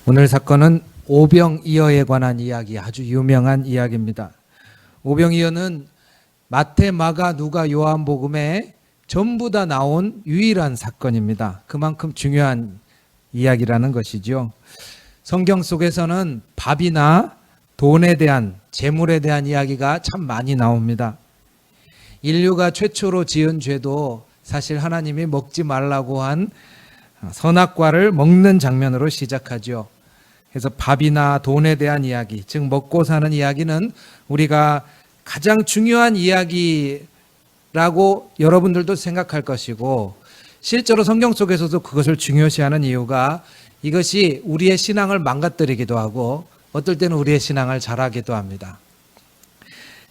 오늘 사건은 오병이어에 관한 이야기, 아주 유명한 이야기입니다. 오병이어는 마태, 마가, 누가, 요한복음에 전부 다 나온 유일한 사건입니다. 그만큼 중요한 이야기라는 것이죠. 성경 속에서는 밥이나 돈에 대한, 재물에 대한 이야기가 참 많이 나옵니다. 인류가 최초로 지은 죄도 사실 하나님이 먹지 말라고 한 선악과를 먹는 장면으로 시작하죠. 그래서 밥이나 돈에 대한 이야기, 즉 먹고 사는 이야기는 우리가 가장 중요한 이야기라고 여러분들도 생각할 것이고, 실제로 성경 속에서도 그것을 중요시하는 이유가 이것이 우리의 신앙을 망가뜨리기도 하고 어떨 때는 우리의 신앙을 잘하기도 합니다.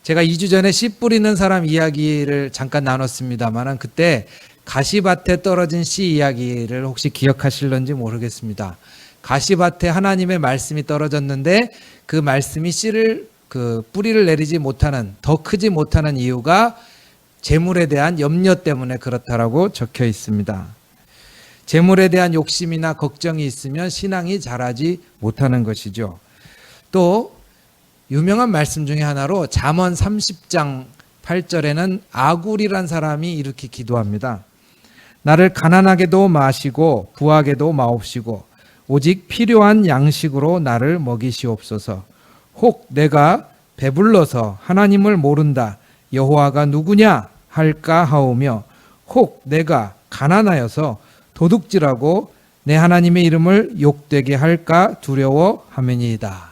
제가 2주 전에 씨 뿌리는 사람 이야기를 잠깐 나눴습니다만 그때 가시밭에 떨어진 씨 이야기를 혹시 기억하실런지 모르겠습니다. 가시밭에 하나님의 말씀이 떨어졌는데 그 말씀이 씨를 뿌리를 내리지 못하는, 더 크지 못하는 이유가 재물에 대한 염려 때문에 그렇다라고 적혀 있습니다. 재물에 대한 욕심이나 걱정이 있으면 신앙이 자라지 못하는 것이죠. 또 유명한 말씀 중에 하나로 잠언 30장 8절에는 아굴이란 사람이 이렇게 기도합니다. 나를 가난하게도 마시고 부하게도 마옵시고 오직 필요한 양식으로 나를 먹이시옵소서. 혹 내가 배불러서 하나님을 모른다 여호와가 누구냐 할까 하오며 혹 내가 가난하여서 도둑질하고 내 하나님의 이름을 욕되게 할까 두려워하매니이다.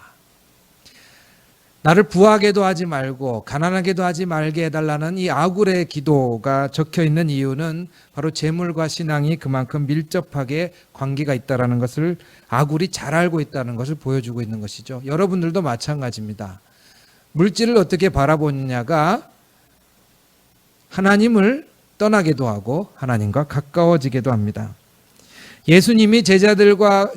나를 부하게도 하지 말고 가난하게도 하지 말게 해달라는 이 아굴의 기도가 적혀 있는 이유는 바로 재물과 신앙이 그만큼 밀접하게 관계가 있다는 것을 아굴이 잘 알고 있다는 것을 보여주고 있는 것이죠. 여러분들도 마찬가지입니다. 물질을 어떻게 바라보느냐가 하나님을 떠나게도 하고 하나님과 가까워지게도 합니다. 예수님이 제자들과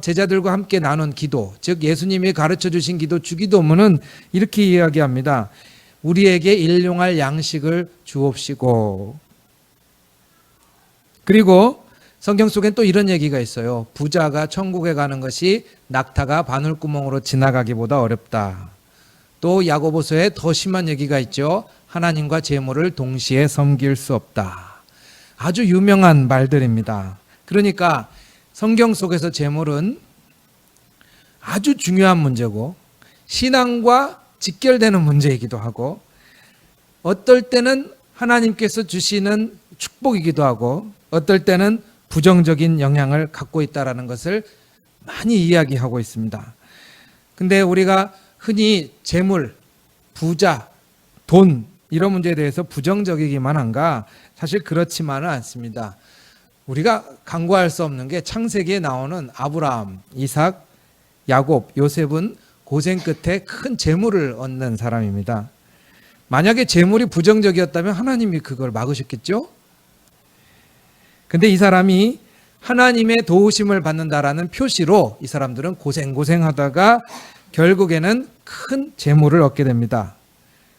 함께 나눈 기도, 즉 예수님이 가르쳐 주신 기도 주기도문은 이렇게 이야기합니다. 우리에게 일용할 양식을 주옵시고. 그리고 성경 속엔 또 이런 얘기가 있어요. 부자가 천국에 가는 것이 낙타가 바늘구멍으로 지나가기보다 어렵다. 또 야고보서에 더 심한 얘기가 있죠. 하나님과 재물을 동시에 섬길 수 없다. 아주 유명한 말들입니다. 그러니까 성경 속에서 재물은 아주 중요한 문제고 신앙과 직결되는 문제이기도 하고 어떨 때는 하나님께서 주시는 축복이기도 하고 어떨 때는 부정적인 영향을 갖고 있다는 것을 많이 이야기하고 있습니다. 근데 우리가 흔히 재물, 부자, 돈 이런 문제에 대해서 부정적이기만 한가? 사실 그렇지만은 않습니다. 우리가 간과할 수 없는 게 창세기에 나오는 아브라함, 이삭, 야곱, 요셉은 고생 끝에 큰 재물을 얻는 사람입니다. 만약에 재물이 부정적이었다면 하나님이 그걸 막으셨겠죠? 근데 이 사람이 하나님의 도우심을 받는다라는 표시로 이 사람들은 고생하다가 결국에는 큰 재물을 얻게 됩니다.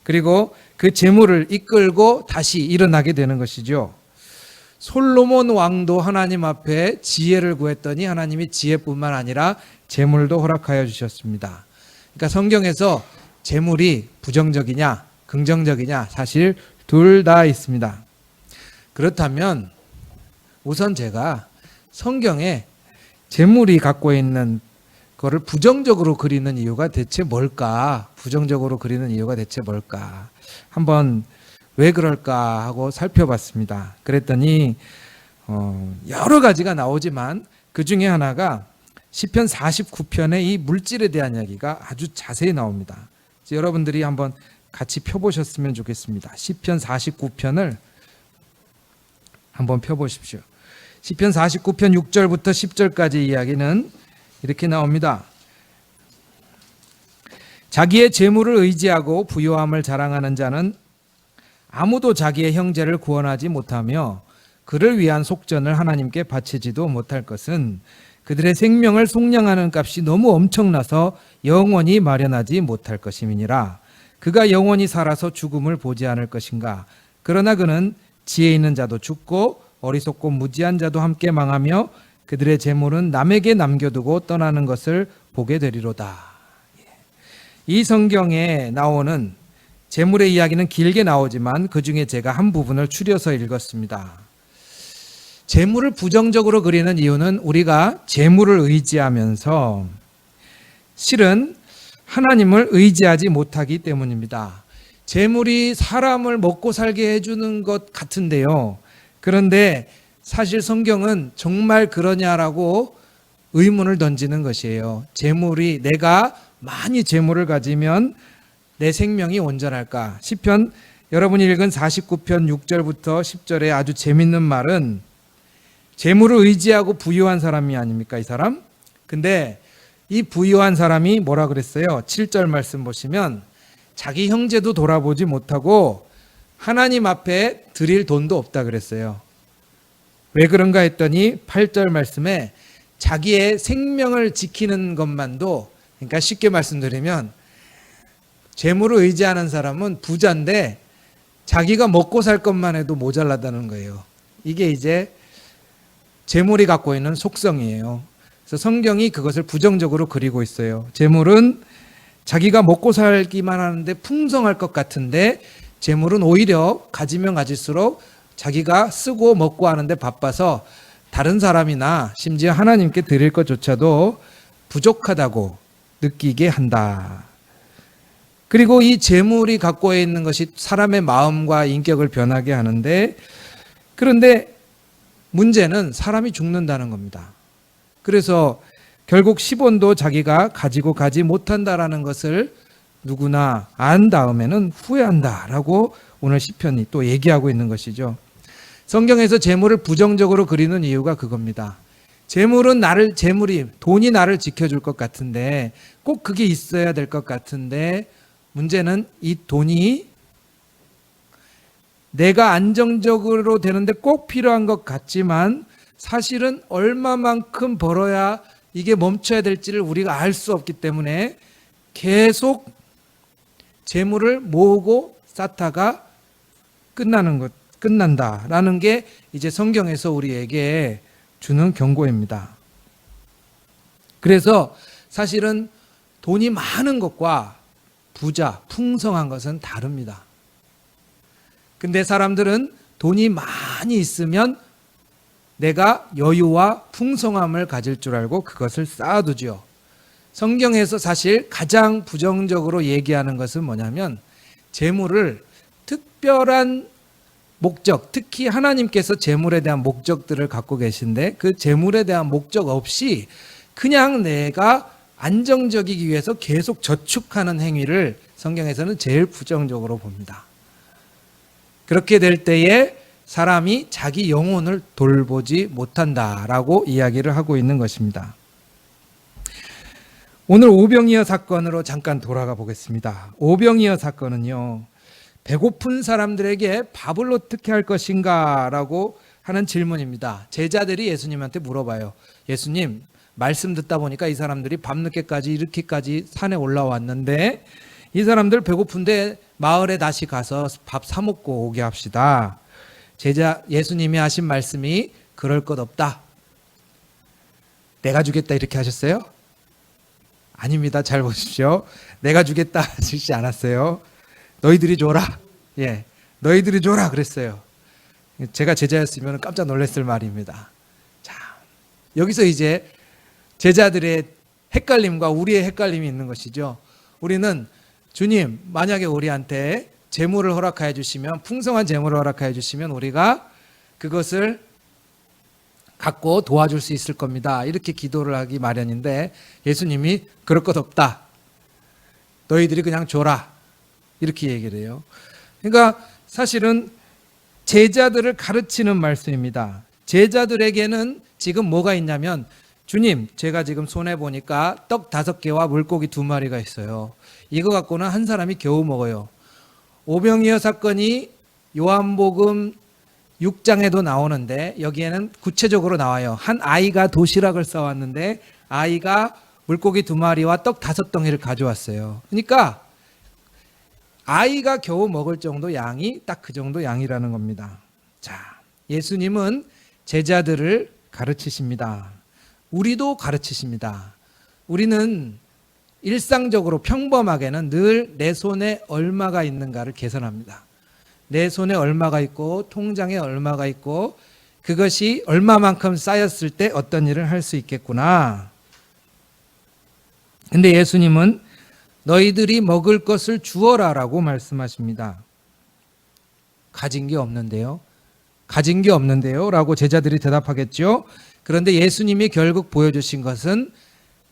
그리고 그 재물을 이끌고 다시 일어나게 되는 것이죠. 솔로몬 왕도 하나님 앞에 지혜를 구했더니 하나님이 지혜뿐만 아니라 재물도 허락하여 주셨습니다. 그러니까 성경에서 재물이 부정적이냐 긍정적이냐 사실 둘 다 있습니다. 그렇다면 우선 제가 성경에 재물이 갖고 있는 그거를 부정적으로 그리는 이유가 대체 뭘까? 부정적으로 그리는 이유가 대체 뭘까? 한번 왜 그럴까 하고 살펴봤습니다. 그랬더니 여러 가지가 나오지만 그 중에 하나가 시편 49편의 이 물질에 대한 이야기가 아주 자세히 나옵니다. 여러분들이 한번 같이 펴보셨으면 좋겠습니다. 시편 49편을 한번 펴보십시오. 시편 49편 6절부터 10절까지 이야기는 이렇게 나옵니다. 자기의 재물을 의지하고 부요함을 자랑하는 자는 아무도 자기의 형제를 구원하지 못하며 그를 위한 속전을 하나님께 바치지도 못할 것은 그들의 생명을 속량하는 값이 너무 엄청나서 영원히 마련하지 못할 것임이니라. 그가 영원히 살아서 죽음을 보지 않을 것인가. 그러나 그는 지혜 있는 자도 죽고 어리석고 무지한 자도 함께 망하며 그들의 재물은 남에게 남겨두고 떠나는 것을 보게 되리로다. 이 성경에 나오는 재물의 이야기는 길게 나오지만 그 중에 제가 한 부분을 추려서 읽었습니다. 재물을 부정적으로 그리는 이유는 우리가 재물을 의지하면서 실은 하나님을 의지하지 못하기 때문입니다. 재물이 사람을 먹고 살게 해주는 것 같은데요. 그런데 사실 성경은 정말 그러냐라고 의문을 던지는 것이에요. 재물이, 내가 많이 재물을 가지면 내 생명이 온전할까? 시편, 여러분이 읽은 49편 6절부터 10절에 아주 재밌는 말은 재물을 의지하고 부유한 사람이 아닙니까, 이 사람? 근데 이 부유한 사람이 뭐라 그랬어요? 7절 말씀 보시면 자기 형제도 돌아보지 못하고 하나님 앞에 드릴 돈도 없다 그랬어요. 왜 그런가 했더니 8절 말씀에 자기의 생명을 지키는 것만도, 그러니까 쉽게 말씀드리면 재물을 의지하는 사람은 부자인데 자기가 먹고 살 것만 해도 모자라다는 거예요. 이게 이제 재물이 갖고 있는 속성이에요. 그래서 성경이 그것을 부정적으로 그리고 있어요. 재물은 자기가 먹고 살기만 하는데 풍성할 것 같은데 재물은 오히려 가지면 가질수록 자기가 쓰고 먹고 하는데 바빠서 다른 사람이나 심지어 하나님께 드릴 것조차도 부족하다고 느끼게 한다. 그리고 이 재물이 갖고 있는 것이 사람의 마음과 인격을 변하게 하는데, 그런데 문제는 사람이 죽는다는 겁니다. 그래서 결국 10원도 자기가 가지고 가지 못한다라는 것을 누구나 안 다음에는 후회한다라고 오늘 시편이 또 얘기하고 있는 것이죠. 성경에서 재물을 부정적으로 그리는 이유가 그겁니다. 돈이 나를 지켜줄 것 같은데, 꼭 그게 있어야 될 것 같은데, 문제는 이 돈이 내가 안정적으로 되는데 꼭 필요한 것 같지만 사실은 얼마만큼 벌어야 이게 멈춰야 될지를 우리가 알 수 없기 때문에 계속 재물을 모으고 쌓다가 끝난다라는 게 이제 성경에서 우리에게 주는 경고입니다. 그래서 사실은 돈이 많은 것과 부자, 풍성한 것은 다릅니다. 근데 사람들은 돈이 많이 있으면 내가 여유와 풍성함을 가질 줄 알고 그것을 쌓아두죠. 성경에서 사실 가장 부정적으로 얘기하는 것은 뭐냐면 재물을 특별한 목적, 특히 하나님께서 재물에 대한 목적들을 갖고 계신데 그 재물에 대한 목적 없이 그냥 내가 안정적이기 위해서 계속 저축하는 행위를 성경에서는 제일 부정적으로 봅니다. 그렇게 될 때에 사람이 자기 영혼을 돌보지 못한다라고 이야기를 하고 있는 것입니다. 오늘 오병이어 사건으로 잠깐 돌아가 보겠습니다. 오병이어 사건은요, 배고픈 사람들에게 밥을 어떻게 할 것인가 라고 하는 질문입니다. 제자들이 예수님한테 물어봐요. 예수님, 말씀 듣다 보니까 이 사람들이 밤늦게까지 이렇게까지 산에 올라왔는데 이 사람들 배고픈데 마을에 다시 가서 밥 사 먹고 오게 합시다. 예수님이 하신 말씀이 그럴 것 없다. 내가 주겠다 이렇게 하셨어요? 아닙니다. 잘 보십시오. 내가 주겠다 하시지 않았어요. 너희들이 줘라. 예, 너희들이 줘라 그랬어요. 제가 제자였으면 깜짝 놀랐을 말입니다. 자, 여기서 이제 제자들의 헷갈림과 우리의 헷갈림이 있는 것이죠. 우리는 주님, 만약에 우리한테 재물을 허락하여 주시면, 풍성한 재물을 허락하여 주시면 우리가 그것을 갖고 도와줄 수 있을 겁니다. 이렇게 기도를 하기 마련인데 예수님이 그럴 것 없다. 너희들이 그냥 줘라. 이렇게 얘기를 해요. 그러니까 사실은 제자들을 가르치는 말씀입니다. 제자들에게는 지금 뭐가 있냐면, 주님, 제가 지금 손에 보니까 떡 5개와 물고기 2마리가 있어요. 이거 갖고는 한 사람이 겨우 먹어요. 오병이어 사건이 요한복음 6장에도 나오는데 여기에는 구체적으로 나와요. 한 아이가 도시락을 싸왔는데 아이가 물고기 2마리와 떡 5덩이를 가져왔어요. 그러니까 아이가 겨우 먹을 정도 양이 딱 그 정도 양이라는 겁니다. 자, 예수님은 제자들을 가르치십니다. 우리도 가르치십니다. 우리는 일상적으로 평범하게는 늘 내 손에 얼마가 있는가를 계산합니다. 내 손에 얼마가 있고 통장에 얼마가 있고 그것이 얼마만큼 쌓였을 때 어떤 일을 할 수 있겠구나. 근데 예수님은 너희들이 먹을 것을 주어라라고 말씀하십니다. 가진 게 없는데요. 가진 게 없는데요. 라고 제자들이 대답하겠죠. 그런데 예수님이 결국 보여주신 것은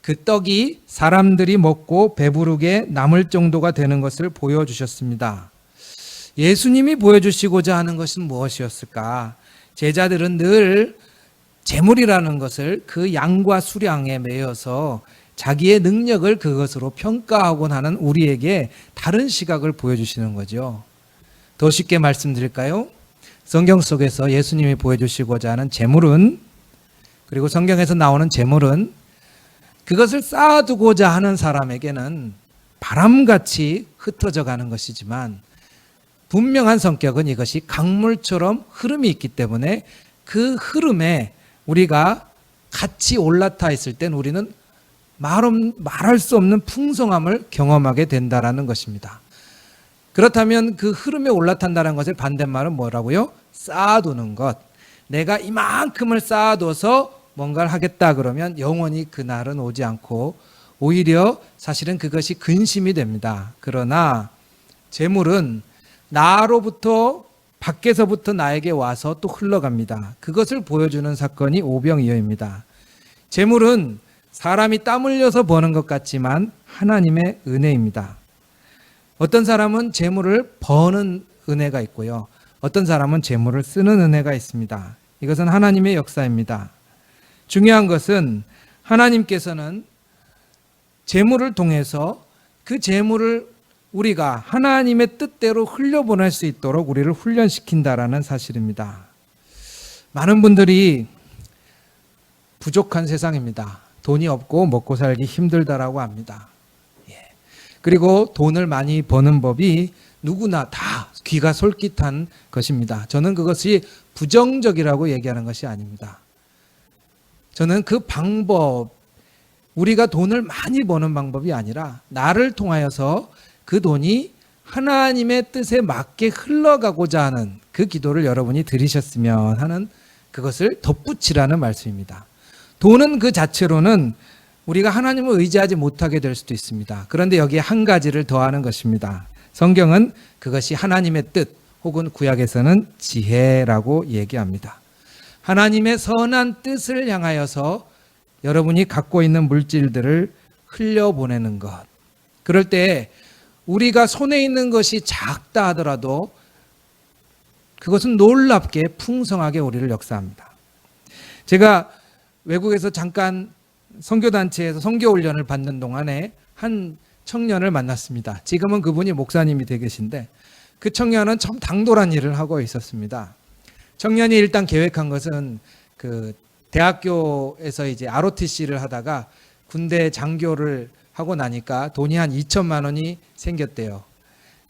그 떡이 사람들이 먹고 배부르게 남을 정도가 되는 것을 보여주셨습니다. 예수님이 보여주시고자 하는 것은 무엇이었을까? 제자들은 늘 재물이라는 것을 그 양과 수량에 매여서 자기의 능력을 그것으로 평가하곤 하는 우리에게 다른 시각을 보여주시는 거죠. 더 쉽게 말씀드릴까요? 성경 속에서 예수님이 보여주시고자 하는 재물은, 그리고 성경에서 나오는 재물은 그것을 쌓아두고자 하는 사람에게는 바람같이 흩어져 가는 것이지만 분명한 성격은 이것이 강물처럼 흐름이 있기 때문에 그 흐름에 우리가 같이 올라타 있을 땐 우리는 말할 수 없는 풍성함을 경험하게 된다라는 것입니다. 그렇다면 그 흐름에 올라탄다는 것의 반대말은 뭐라고요? 쌓아두는 것. 내가 이만큼을 쌓아둬서 뭔가를 하겠다 그러면 영원히 그날은 오지 않고 오히려 사실은 그것이 근심이 됩니다. 그러나 재물은 나로부터 밖에서부터 나에게 와서 또 흘러갑니다. 그것을 보여주는 사건이 오병이어입니다. 재물은 사람이 땀 흘려서 버는 것 같지만 하나님의 은혜입니다. 어떤 사람은 재물을 버는 은혜가 있고요. 어떤 사람은 재물을 쓰는 은혜가 있습니다. 이것은 하나님의 역사입니다. 중요한 것은 하나님께서는 재물을 통해서 그 재물을 우리가 하나님의 뜻대로 흘려보낼 수 있도록 우리를 훈련시킨다라는 사실입니다. 많은 분들이 부족한 세상입니다. 돈이 없고 먹고 살기 힘들다라고 합니다. 그리고 돈을 많이 버는 법이 누구나 다 귀가 솔깃한 것입니다. 저는 그것이 부정적이라고 얘기하는 것이 아닙니다. 저는 그 방법, 우리가 돈을 많이 버는 방법이 아니라 나를 통하여서 그 돈이 하나님의 뜻에 맞게 흘러가고자 하는 그 기도를 여러분이 드리셨으면 하는 그것을 덧붙이라는 말씀입니다. 돈은 그 자체로는 우리가 하나님을 의지하지 못하게 될 수도 있습니다. 그런데 여기에 한 가지를 더하는 것입니다. 성경은 그것이 하나님의 뜻 혹은 구약에서는 지혜라고 얘기합니다. 하나님의 선한 뜻을 향하여서 여러분이 갖고 있는 물질들을 흘려보내는 것. 그럴 때 우리가 손에 있는 것이 작다 하더라도 그것은 놀랍게 풍성하게 우리를 역사합니다. 제가 외국에서 잠깐 선교단체에서 선교훈련을 받는 동안에 한 청년을 만났습니다. 지금은 그분이 목사님이 되 계신데 그 청년은 참 당돌한 일을 하고 있었습니다. 청년이 일단 계획한 것은 그 대학교에서 이제 ROTC를 하다가 군대 장교를 하고 나니까 돈이 한 2천만 원이 생겼대요.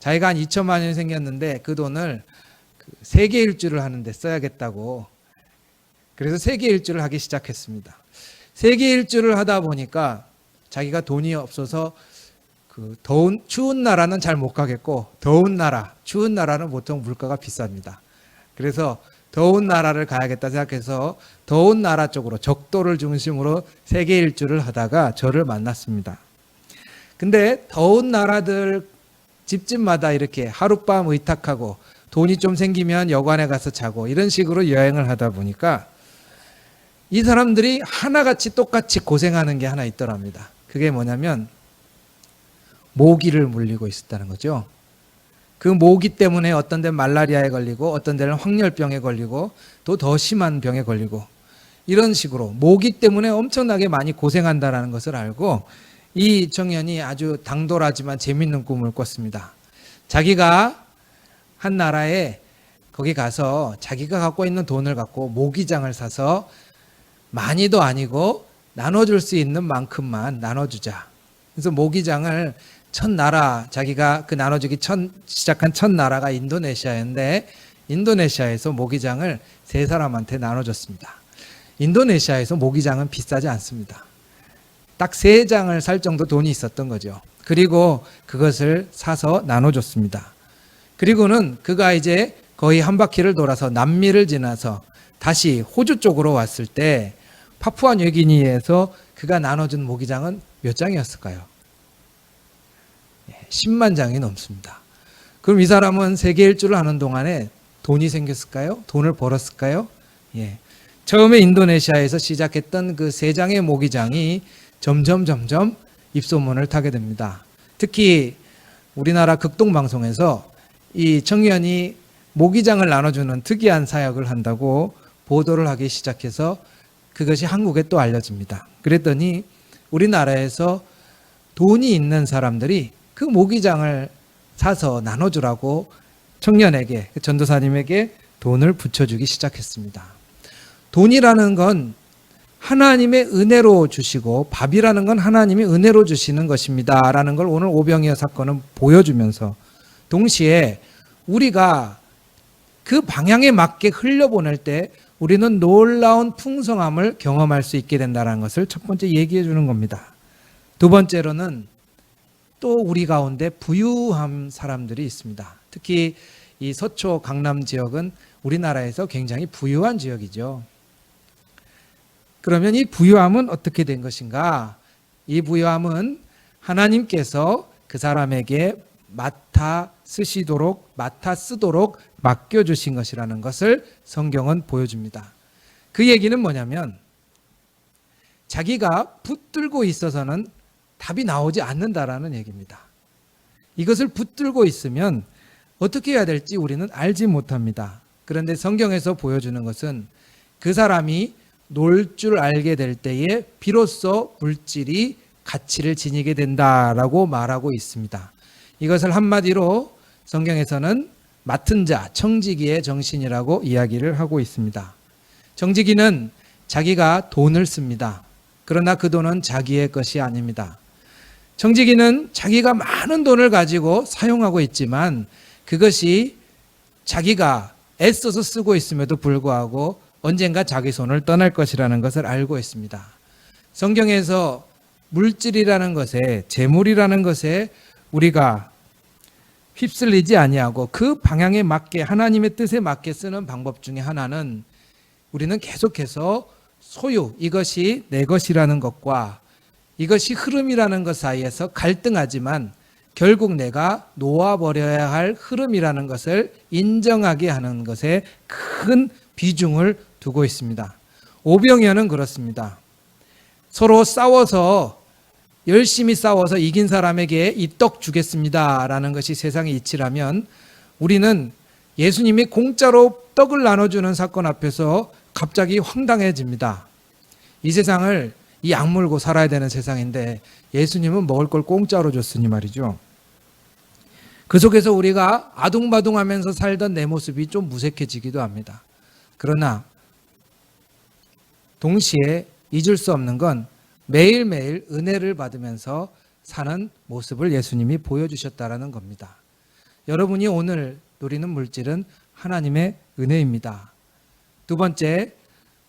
자기가 한 2천만 원이 생겼는데 그 돈을 세계 일주를 하는데 써야겠다고, 그래서 세계 일주를 하기 시작했습니다. 세계 일주를 하다 보니까 자기가 돈이 없어서 그 추운 나라는 잘 못 가겠고 더운 나라, 추운 나라는 보통 물가가 비쌉니다. 그래서 더운 나라를 가야겠다 생각해서 더운 나라 쪽으로 적도를 중심으로 세계 일주를 하다가 저를 만났습니다. 근데 더운 나라들 집집마다 이렇게 하룻밤 의탁하고 돈이 좀 생기면 여관에 가서 자고 이런 식으로 여행을 하다 보니까 이 사람들이 하나같이 똑같이 고생하는 게 하나 있더랍니다. 그게 뭐냐면 모기를 물리고 있었다는 거죠. 그 모기 때문에 어떤 데는 말라리아에 걸리고 어떤 데는 황열병에 걸리고 또 더 심한 병에 걸리고 이런 식으로 모기 때문에 엄청나게 많이 고생한다는 것을 알고 이 청년이 아주 당돌하지만 재밌는 꿈을 꿨습니다. 자기가 한 나라에 거기 가서 자기가 갖고 있는 돈을 갖고 모기장을 사서 많이도 아니고 나눠줄 수 있는 만큼만 나눠주자. 그래서 모기장을 첫 나라, 자기가 그 나눠주기 시작한 첫 나라가 인도네시아인데 인도네시아에서 모기장을 3사람한테 나눠줬습니다. 인도네시아에서 모기장은 비싸지 않습니다. 딱 3장을 살 정도 돈이 있었던 거죠. 그리고 그것을 사서 나눠줬습니다. 그리고는 그가 이제 거의 한 바퀴를 돌아서 남미를 지나서 다시 호주 쪽으로 왔을 때 파푸아뉴기니에서 그가 나눠준 모기장은 몇 장이었을까요? 10만 장이 넘습니다. 그럼 이 사람은 세계 일주를 하는 동안에 돈이 생겼을까요? 돈을 벌었을까요? 예. 처음에 인도네시아에서 시작했던 그 3장의 모기장이 점점 입소문을 타게 됩니다. 특히 우리나라 극동방송에서 이 청년이 모기장을 나눠주는 특이한 사역을 한다고 보도를 하기 시작해서 그것이 한국에 또 알려집니다. 그랬더니 우리나라에서 돈이 있는 사람들이 그 모기장을 사서 나눠주라고 청년에게, 전도사님에게 돈을 붙여주기 시작했습니다. 돈이라는 건 하나님의 은혜로 주시고 밥이라는 건 하나님이 은혜로 주시는 것입니다 라는 걸 오늘 오병이어 사건은 보여주면서 동시에 우리가 그 방향에 맞게 흘려보낼 때 우리는 놀라운 풍성함을 경험할 수 있게 된다는 것을 첫 번째 얘기해 주는 겁니다. 두 번째로는 또 우리 가운데 부유한 사람들이 있습니다. 특히 이 서초 강남 지역은 우리나라에서 굉장히 부유한 지역이죠. 그러면 이 부유함은 어떻게 된 것인가? 이 부유함은 하나님께서 그 사람에게 맡아 쓰도록 맡겨주신 것이라는 것을 성경은 보여줍니다. 그 얘기는 뭐냐면 자기가 붙들고 있어서는 답이 나오지 않는다라는 얘기입니다. 이것을 붙들고 있으면 어떻게 해야 될지 우리는 알지 못합니다. 그런데 성경에서 보여주는 것은 그 사람이 놀 줄 알게 될 때에 비로소 물질이 가치를 지니게 된다라고 말하고 있습니다. 이것을 한마디로 성경에서는 맡은 자, 청지기의 정신이라고 이야기를 하고 있습니다. 정지기는 자기가 돈을 씁니다. 그러나 그 돈은 자기의 것이 아닙니다. 정지기는 자기가 많은 돈을 가지고 사용하고 있지만 그것이 자기가 애써서 쓰고 있음에도 불구하고 언젠가 자기 손을 떠날 것이라는 것을 알고 있습니다. 성경에서 물질이라는 것에, 재물이라는 것에 우리가 휩쓸리지 아니하고 그 방향에 맞게, 하나님의 뜻에 맞게 쓰는 방법 중에 하나는 우리는 계속해서 소유, 이것이 내 것이라는 것과 이것이 흐름이라는 것 사이에서 갈등하지만 결국 내가 놓아버려야 할 흐름이라는 것을 인정하게 하는 것에 큰 비중을 두고 있습니다. 오병이어는 그렇습니다. 서로 싸워서 열심히 싸워서 이긴 사람에게 이 떡 주겠습니다 라는 것이 세상의 이치라면 우리는 예수님이 공짜로 떡을 나눠주는 사건 앞에서 갑자기 황당해집니다. 이 세상을 이 악물고 살아야 되는 세상인데 예수님은 먹을 걸 공짜로 줬으니 말이죠. 그 속에서 우리가 아둥바둥하면서 살던 내 모습이 좀 무색해지기도 합니다. 그러나 동시에 잊을 수 없는 건 매일매일 은혜를 받으면서 사는 모습을 예수님이 보여주셨다라는 겁니다. 여러분이 오늘 누리는 물질은 하나님의 은혜입니다. 두 번째,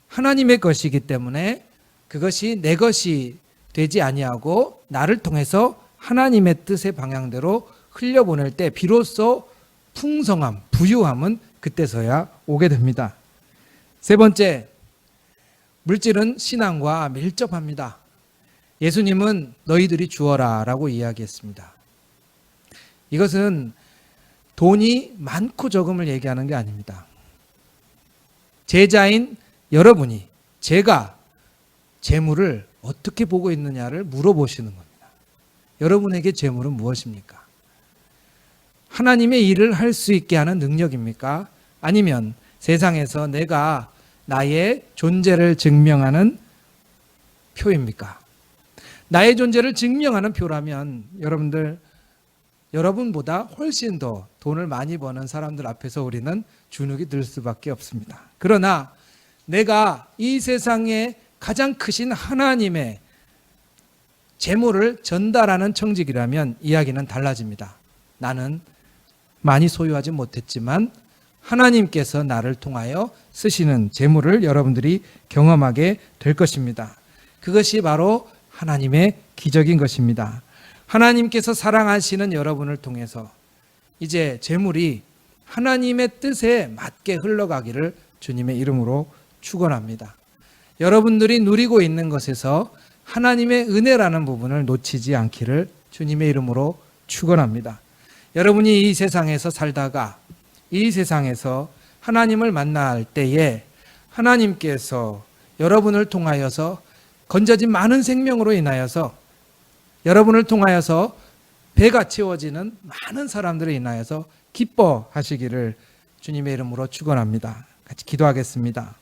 하나님의 것이기 때문에 그것이 내 것이 되지 아니하고 나를 통해서 하나님의 뜻의 방향대로 흘려보낼 때 비로소 풍성함, 부유함은 그때서야 오게 됩니다. 세 번째, 물질은 신앙과 밀접합니다. 예수님은 너희들이 주어라 라고 이야기했습니다. 이것은 돈이 많고 적음을 얘기하는 게 아닙니다. 제자인 여러분이, 제가 재물을 어떻게 보고 있느냐를 물어보시는 겁니다. 여러분에게 재물은 무엇입니까? 하나님의 일을 할 수 있게 하는 능력입니까? 아니면 세상에서 내가 나의 존재를 증명하는 표입니까? 나의 존재를 증명하는 표라면 여러분보다 훨씬 더 돈을 많이 버는 사람들 앞에서 우리는 주눅이 들 수밖에 없습니다. 그러나 내가 이 세상에 가장 크신 하나님의 재물을 전달하는 청직이라면 이야기는 달라집니다. 나는 많이 소유하지 못했지만 하나님께서 나를 통하여 쓰시는 재물을 여러분들이 경험하게 될 것입니다. 그것이 바로 하나님의 기적인 것입니다. 하나님께서 사랑하시는 여러분을 통해서 이제 재물이 하나님의 뜻에 맞게 흘러가기를 주님의 이름으로 축원합니다. 여러분들이 누리고 있는 것에서 하나님의 은혜라는 부분을 놓치지 않기를 주님의 이름으로 축원합니다. 여러분이 이 세상에서 살다가 이 세상에서 하나님을 만날 때에 하나님께서 여러분을 통하여서 건져진 많은 생명으로 인하여서 여러분을 통하여서 배가 채워지는 많은 사람들을 인하여서 기뻐하시기를 주님의 이름으로 축원합니다. 같이 기도하겠습니다.